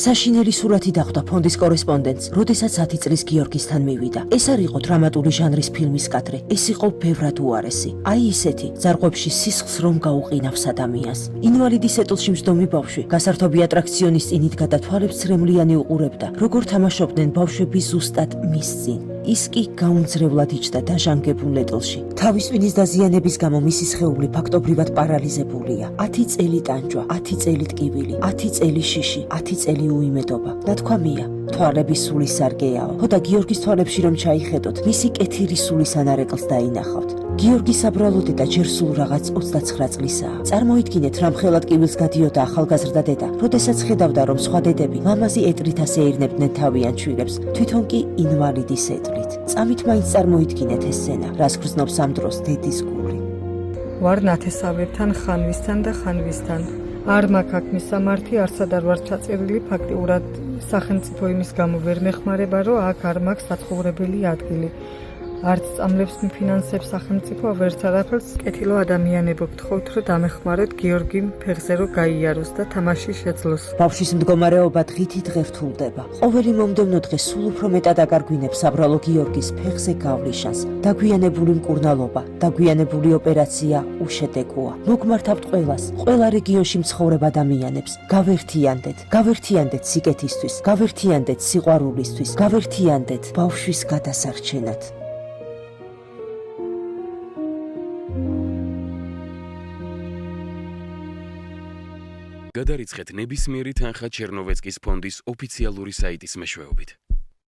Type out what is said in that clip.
საშინელი სურათი დახვდა ფონდის კორესპონდენტს, როდესაც 10 წლის გიორგისთან მივიდა. ეს არ იყო დრამატული ჟანრის ფილმის კადრი, ეს იყო ბევრად უარესი. აი ისეთი, ზარღვებში სისხლს რომ გაუყინავს ადამიანს. ინვალიდის ეტლში მждომი ბავშვი, გასართობი ატრაქციონის წინით გადათვალებს ცრემლიანი უყურებდა, როგორ თამაშობდნენ ბავშვები ზუსტად მის წინ. ის კი გაუმძრევლად იჯდა დაჟანგებულ ეტლში. თავის ტვინის დაზიანების გამო მისი სხეული ფაქტობრივად პარალიზებულია. 10 წელი ტანჯვა, 10 წელი ტკივილი, 10 წელი შიში, 10 წელი უიმედობა. ნათქვამია, თვალები სულის სარგეაო. ხოდა გიორგის თვალებში რომ ჩაიხედოთ, მისი კეთილი სულის ანარეკლს დაინახავთ. გიორგი საბრალო დედა ჯერ სულ რაღაც 29 წლისაა. წარმოიდგინეთ, რა მხელად კივილს გადიოდა ახალგაზრდა დედა, როდესაც ხედავდა, რომ სხვა დედები ლამაზი ეტლით ასეირნებდნენ თავიანთ შვილებს, თვითონ კი ინვალიდის ეტლით. წამით მაინც წარმოიდგინეთ ეს სცენა, რას გრძნობს ამ დროს დედის გული. ვარ ნათესავებთან, ხანვისთან და ხანვისთან. არ მაქვს აქ მისამართი, არცად არ ვარ ჩაწერილი, ფაქტიურად სახელმწიფო იმის გამო ვერ მეხმარება, რომ აქ არ მაქვს საცხოვრებელი ადგილი. არც წამლებს მიფინანსებს სახელმწიფო, ვერც არაფერს. კეთილო ადამიანებო, გთხოვთ, რომ დამეხმაროთ გიორგიმ ფეხზე რომ გაიაროს და თამაში შეძლოს. ბავშვის მდგომარეობა დღითი დღე რთულდება. ყოველი მომდევნო დღე სულ უფრო მეტად აგარგვინებს საბრალო გიორგის ფეხზე გავლის. დაგვიანებული მკურნალობა, დაგვიანებული ოპერაცია უშედეგოა. მოგმართავთ ყველას, ყველა რეგიონში მცხოვრებ ადამიანებს. გავერთიანდეთ სიკეთისთვის, გავერთიანდეთ სიყვარულისთვის, გავერთიანდეთ ბავშვის გადასარჩენად. გადარიცხეთ ნებისმიერი თანხა ჩერნოვეცკის ფონდის ოფიციალური საიტის მეშვეობით.